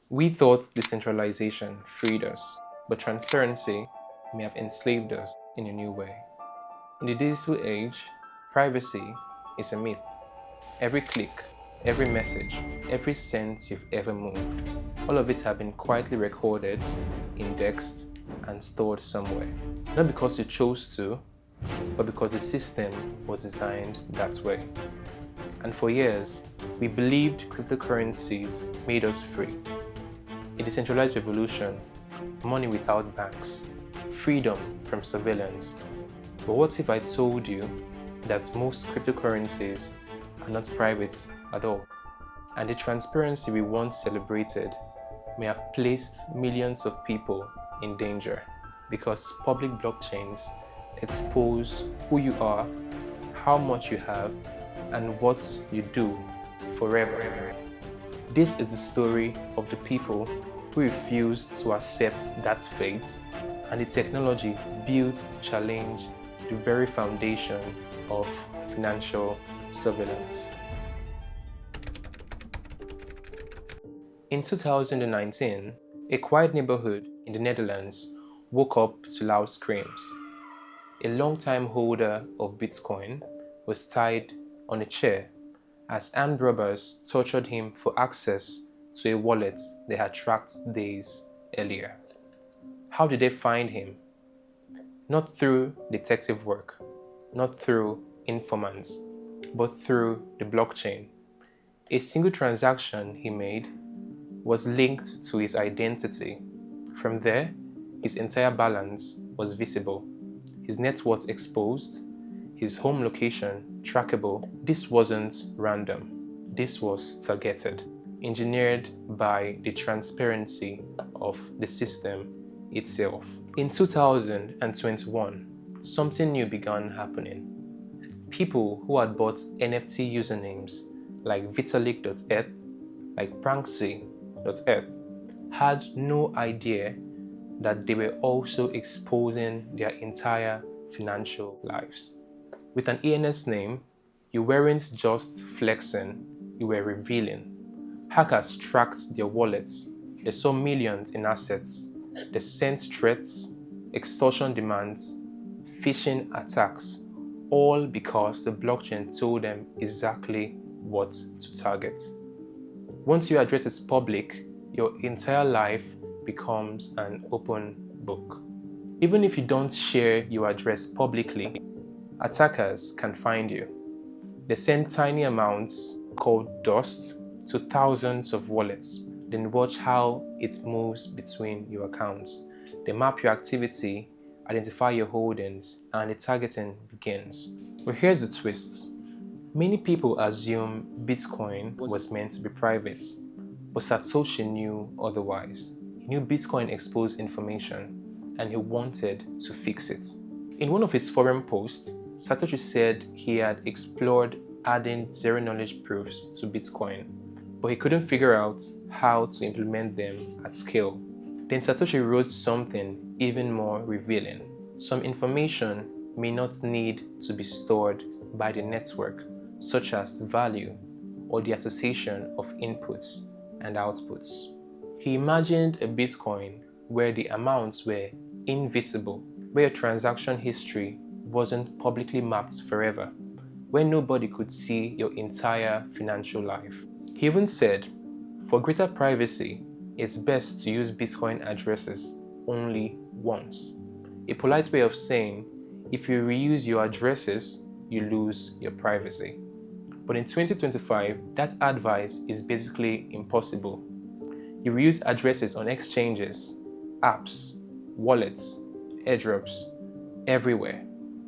We thought decentralization freed us, but transparency may have enslaved us in a new way. In the digital age, privacy is a myth. Every click, every message, every cent you've ever moved, all of it have been quietly recorded, indexed, and stored somewhere. Not because you chose to, but because the system was designed that way. And for years, we believed cryptocurrencies made us free. A decentralized revolution, money without banks, freedom from surveillance. But what if I told you that most cryptocurrencies are not private at all? And the transparency we once celebrated may have placed millions of people in danger because public blockchains expose who you are, how much you have, and what you do forever. This is the story of the people who refused to accept that fate and the technology built to challenge the very foundation of financial surveillance. In 2019, a quiet neighborhood in the Netherlands woke up to loud screams. A long-time holder of Bitcoin was tied on a chair as armed robbers tortured him for access to a wallet they had tracked days earlier. How did they find him? Not through detective work, not through informants, but through the blockchain. A single transaction he made was linked to his identity. From there, his entire balance was visible, his net worth exposed, his home location trackable. This wasn't random. This was targeted, engineered by the transparency of the system itself. In 2021, something new began happening. People who had bought NFT usernames like Vitalik.eth, like Pranksy.eth, had no idea that they were also exposing their entire financial lives. With an ENS name, you weren't just flexing, you were revealing. Hackers tracked their wallets, they saw millions in assets, they sent threats, extortion demands, phishing attacks, all because the blockchain told them exactly what to target. Once your address is public, your entire life becomes an open book. Even if you don't share your address publicly, attackers can find you. They send tiny amounts called dust to thousands of wallets, then watch how it moves between your accounts. They map your activity, identify your holdings, and the targeting begins. But here's the twist. Many people assume Bitcoin was meant to be private, but Satoshi knew otherwise. He knew Bitcoin exposed information, and he wanted to fix it. In one of his forum posts, Satoshi said he had explored adding zero-knowledge proofs to Bitcoin, but he couldn't figure out how to implement them at scale. Then Satoshi wrote something even more revealing. Some information may not need to be stored by the network, such as value or the association of inputs and outputs. He imagined a Bitcoin where the amounts were invisible, where your transaction history wasn't publicly mapped forever, where nobody could see your entire financial life. He even said, for greater privacy, it's best to use Bitcoin addresses only once. A polite way of saying, if you reuse your addresses, you lose your privacy. But in 2025, that advice is basically impossible. You reuse addresses on exchanges, apps, wallets, airdrops, everywhere.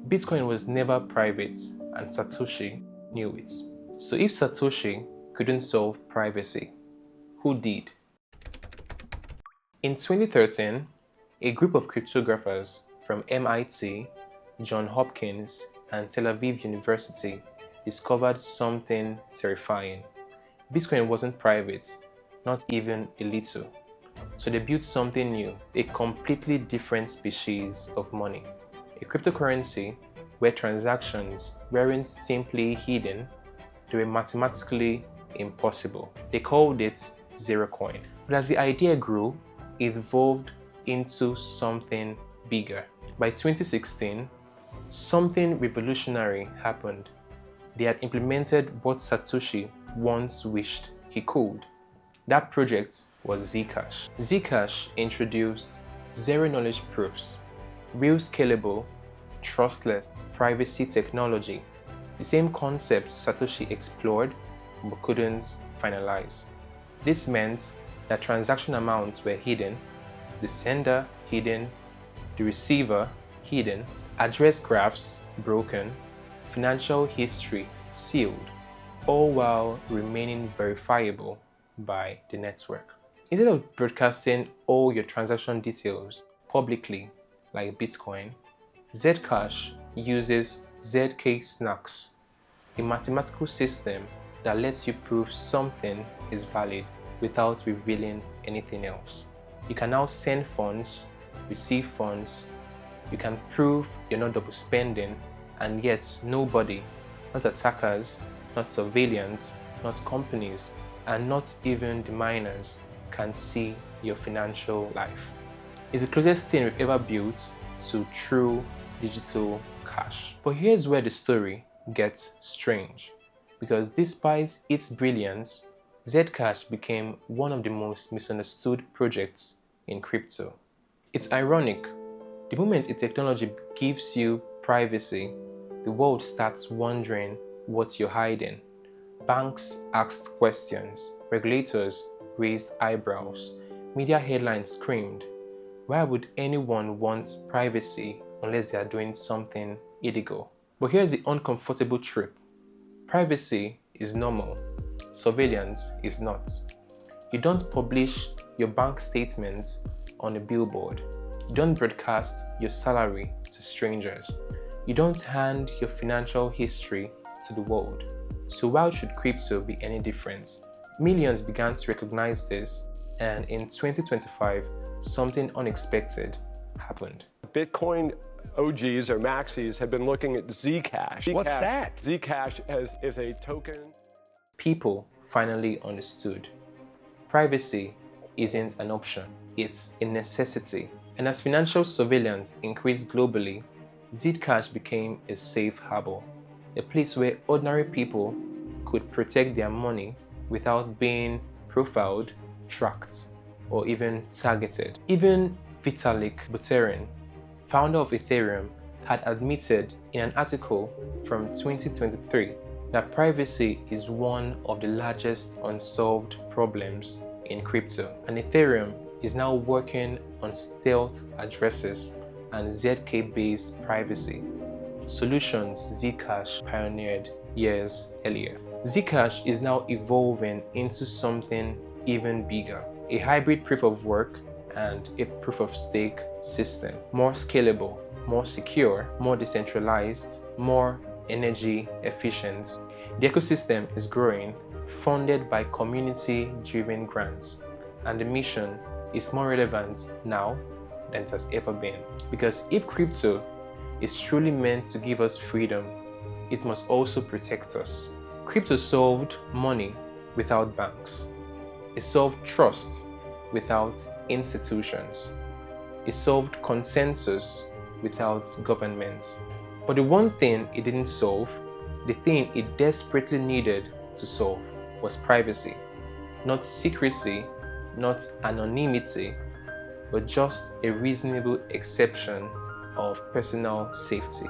Bitcoin was never private, and Satoshi knew it. So if Satoshi couldn't solve privacy, who did? In 2013, a group of cryptographers from MIT, Johns Hopkins, and Tel Aviv University discovered something terrifying. Bitcoin wasn't private, not even a little. So they built something new, a completely different species of money. A cryptocurrency where transactions weren't simply hidden, they were mathematically impossible. They called it zero coin. But as the idea grew, it evolved into something bigger. By 2016, something revolutionary happened. They had implemented what Satoshi once wished he could. That project was Zcash. Zcash introduced zero-knowledge proofs, real scalable, trustless privacy technology, the same concepts Satoshi explored but couldn't finalize. This meant that transaction amounts were hidden, the sender hidden, the receiver hidden, address graphs broken, financial history sealed, all while remaining verifiable by the network. Instead of broadcasting all your transaction details publicly like Bitcoin, Zcash uses ZK snarks, a mathematical system that lets you prove something is valid without revealing anything else. You can now send funds, receive funds, you can prove you're not double spending, and yet nobody, not attackers, not surveillance, not companies, and not even the miners can see your financial life. It's the closest thing we've ever built to true digital cash. But here's where the story gets strange, because despite its brilliance, Zcash became one of the most misunderstood projects in crypto. It's ironic. The moment a technology gives you privacy, the world starts wondering what you're hiding. Banks asked questions, regulators raised eyebrows, media headlines screamed, why would anyone want privacy unless they are doing something illegal? But here's the uncomfortable truth. Privacy is normal, surveillance is not. You don't publish your bank statements on a billboard. You don't broadcast your salary to strangers. You don't hand your financial history to the world. So why should crypto be any different? Millions began to recognize this, and in 2025, something unexpected happened. Bitcoin OGs or maxis have been looking at Zcash. What's that? Zcash is a token. People finally understood. Privacy isn't an option, it's a necessity. And as financial surveillance increased globally, Zcash became a safe harbor, a place where ordinary people could protect their money without being profiled, tracked, or even targeted. Even Vitalik Buterin, founder of Ethereum, had admitted in an article from 2023 that privacy is one of the largest unsolved problems in crypto, and Ethereum is now working on stealth addresses and ZK-based privacy, solutions Zcash pioneered years earlier. Zcash is now evolving into something even bigger, a hybrid proof of work and a proof of stake system, more scalable, more secure, more decentralized, more energy efficient. The ecosystem is growing, funded by community-driven grants, and the mission is more relevant now than it has ever been. Because if crypto is truly meant to give us freedom, it must also protect us. Crypto solved money without banks. It solved trust without institutions. It solved consensus without governments. But the one thing it didn't solve, the thing it desperately needed to solve, was privacy. Not secrecy, not anonymity, but just a reasonable exception of personal safety.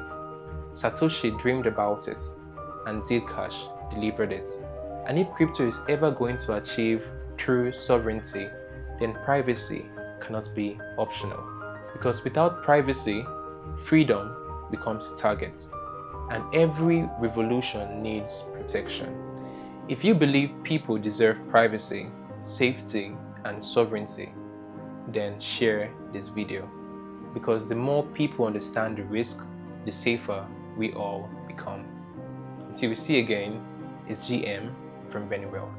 Satoshi dreamed about it, and Zcash delivered it. And if crypto is ever going to achieve true sovereignty, then privacy cannot be optional. Because without privacy, freedom becomes a target, and every revolution needs protection. If you believe people deserve privacy, safety, and sovereignty, then share this video, because the more people understand the risk, the safer we all become. Until we see again, it's GM from Benny Well.